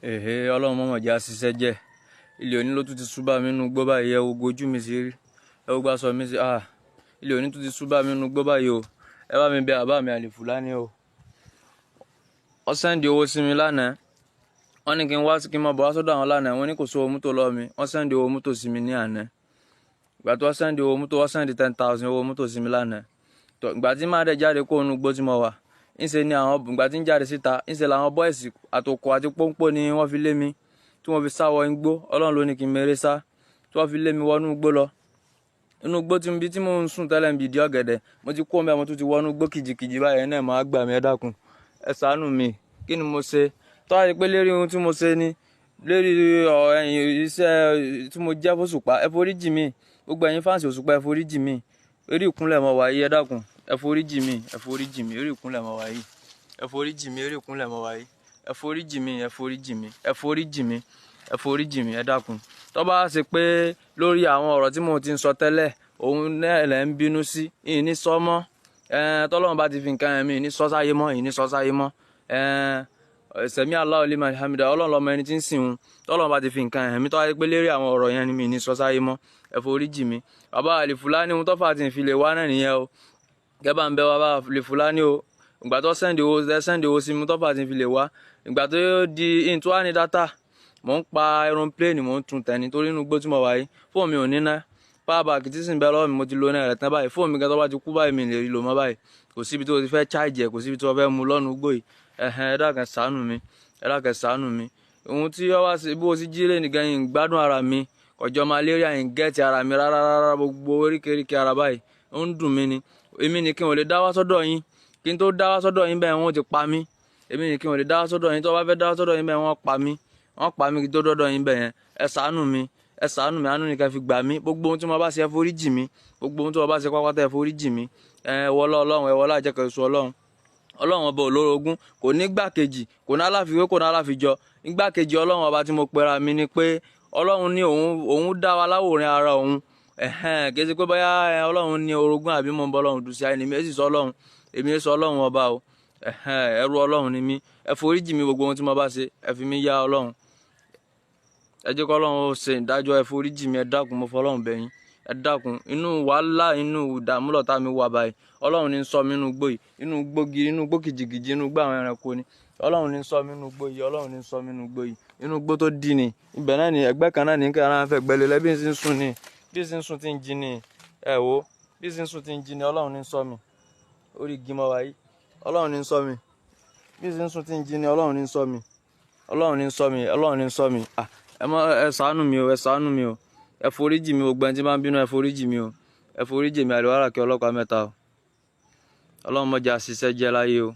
Ọlọ́run mọ̀mọ̀ jẹ́ àṣìṣẹ́ jẹ́ ilé òní ló tún ti súbà mí nínú gbó báyìí. Ẹ wo ojú mi sí rí, ẹ wo gbàsọ mi sí ilé òní tún ti súbà mí nínú gbó báyìí o. Ẹ bá mi bẹ àbá mi Àlìfùlání o. Wọ́n sẹ́ndì owó sí mi lánàá, wọ́n ní kí n wá kí n máa bọ̀ wá sọ́dọ̀ àwọn lánàá, wọ́n ní kò sówó mọ́tò lọ́wọ́ mi. Wọ́n sẹ́ndì owó mọ́tò sí mi ní àná. Ìgbà tí wọ́n sẹ́ndì owó mọ́tò, wọ́n sẹ́ndì 10,000 owó mọ́tò sí mi lánàá. Ìgbà tí máa dẹ̀ jáde kó inú gbó tí mo wà, ńṣe ni àwọn ìgbà tí ń jáde síta, ńṣe làwọn bọ́ìsì àtòkò àti pọ́npọ́ ni wọ́n fi lé mi, tí wọ́n fi sá wọ igbó. Ọlọ́run ló ní kí n mèrè sá, tí wọ́n fi lé mi wọnú igbó lọ. Inú igbó tí mo ń sùn tẹ́lẹ̀ ń bi ìdí ọ̀gẹ̀dẹ̀, mo ti kó ọmọ ẹ̀, mo tún ti wọnú igbó kìjìkìjì báyìí náà. Máa gbà mí, ẹ dákun, ẹ ṣàánú mi. Kí ni mo ṣe? Tó wá rí pé lérí ohun tí mo ṣe ni, lérí iṣẹ́ tí mo jẹ́ f'Òṣùpá, ẹ foríjì mi. Gbogbo ẹ̀yin fáǹsì Òṣùpá, ẹ foríjì mi. Orí ìkúnlẹ̀ mo wà yìí, ẹ dákun, ẹ foríjì mi, ẹ foríjì mi. Orí ìkúnlẹ̀ mo wà yìí, ẹ foríjì mi. Orí ìkúnlẹ̀ mo wà yìí, ẹ foríjì mi, ẹ foríjì mi, ẹ foríjì mi, ẹ foríjì mi, ẹ dákun. Tó bá ṣe pé lórí àwọn ọ̀rọ̀ tí mo ti ń sọ tẹ́lẹ̀, òun náà lẹ ń bínú sí, ìní sọ mọ́. Tọ́lọ́run bá ti fi nǹkan ẹ̀mí, ìní sọ sáyé mọ́, ìní sọ sáyé mọ́. Sẹ̀mí Allahu liman hamida, Ọlọ́run lọmọ ẹni tí ń sìn òun. Tọ́lọ́run bá ti fi nǹkan ẹ̀mí, tó wá rí pé lérí àwọn ọ̀rọ̀ yẹn ni mi ní sọ sáyé mọ́, ẹ foríjì mi. Bàbá Àlìfùlání, ohun tó fà tí ń fi lè wá náà nìyẹn o. Kẹ́ bá ń bẹ bàbá Àlìfùlání o. Ìgbà tó sẹ́ndì owó sí mi, tó fà tí ń fi lè wá. Ìgbà tó di ìntú wá ní dátà, mò ń pa aeroplane, mò ń tún tẹ̀ nítorí inú igbó tí mo wà yìí. Fóònù mi ò ní ná. Power bank tí sì ń bẹ lọ́wọ́ mi, mo ti lo náà rẹ̀ tán báyìí. Fóònù mi gan tó bá ti kú báyìí, mi lè rí lò mọ́ báyìí. Kò síbi tó ti fẹ́ charge ẹ̀, kò síbi tó fẹ́ mú lọ́nu igbó yìí. Ẹ dákun ṣàánú mi, ẹ dákun ṣàánú mi. Ohun tí ó wá sí bó ti jí lé nìkan yìí ń gbádùn ara mi. Ọjọ́ malaria yìí ń gẹ́ẹ̀tì ara mi rárá. Gbogbo oríkèéríkèé ara báyìí ó ń dùn mí ni. Èmi ni kí n ò lè dá wá sọ́dọ̀ yín. Kí n tó dá wá sọ́dọ̀ yín bẹ́ẹ̀, wọ́n ti pa mí. Èmi ni kí n ò lè dá wá sọ́dọ̀ yín. Tó bá fẹ́ dá wá sọ́dọ̀ yín bẹ́ẹ̀, wọ́n pa mí. Wọ́n pa mí kí n tó dọ́dọ̀ yín bẹ́ẹ̀ yẹn. Ẹ ṣàánú mi, ẹ ṣàánú mi. Àánú ni kẹ́ fi gbà mí. Gbogbo ohun tí mo bá ṣe, ẹ foríjì mi. Gbogbo ohun tí mo bá ṣe pátápátá, ẹ foríjì mi. Wọlá Ọlọ́run, ẹ wọlá àjẹkẹ́ oṣù Ọlọ́run. Ọlọ́run ọba olórogún, kò ní gbàkejì, kò ní aláfiwé, kò ní aláfijọ. Nígbàkejì Ọlọ́run ọba tí mo pera mi ni pé Ọlọ́run ní òun dá wa láwòrán ara òun. Kì í ṣe pé bóyá Ọlọ́run ní orogún àbí mo ń bọ Ọlọ́run dùn sí ayé ni mi. Èsì sọ Ọlọ́run, èmi èso Ọlọ́run ọba o. Ẹrú Ọlọ́run ni mí. Ẹ foríjì mi. Gbogbo ohun tí mo bá ṣe, ẹ fi mí yá Ọlọ́run. Ẹ jẹ́ kí Ọlọ́run ó ṣe ìdájọ́. Ẹ foríjì mi, ẹ dákun, mo fọlọ́run bẹ̀ yín. Ẹ dákun, inú wàhálà, inú ìdààmú lọ̀tá mi wà báyìí. Ọlọ́run ní ń sọ mí inú igbó yìí, inú igbó gidi, inú igbó kìjìkìjì, inú igbó àwọn ẹranko ni. Ọlọ́run ní ń sọ mí inú igbó yìí, Ọlọ́run ní ń sọ mí inú igbó yìí, inú igbó tó dí ni. Ibẹ̀ náà ni ẹgbẹ́ kan náà ní kí ara fẹ́ gbẹ́lẹ̀ lẹ́ bí ń sì ń sùn ni, bí ń sì ń sùn tí ń jí ni. Ẹ wo, bí ń sì ń sùn tí ń jí ni. Ọlọ́run ní ń sọ mí. Orí igi mọ́ wa yìí, Ọlọ́run ní ń sọ mí. Bí ń sì ń sùn tí ń jí ni. Ọlọ́run ní ń sọ mí. Ọlọ́run ní ń sọ mí. Ọlọ́run ní ń sọ mí. Ẹ ṣàánú mi o, ẹ ṣàánú mi o. Ẹ foríjì mi. Gbogbo ẹni tí bá ń bínú, ẹ foríjì mi o. Ẹ foríjì mi. Àlùwárà kí ọlọ́pàá mẹ́ta o. Ọlọ́run mọ̀jà ṣiṣẹ́ jẹ́ láyé o.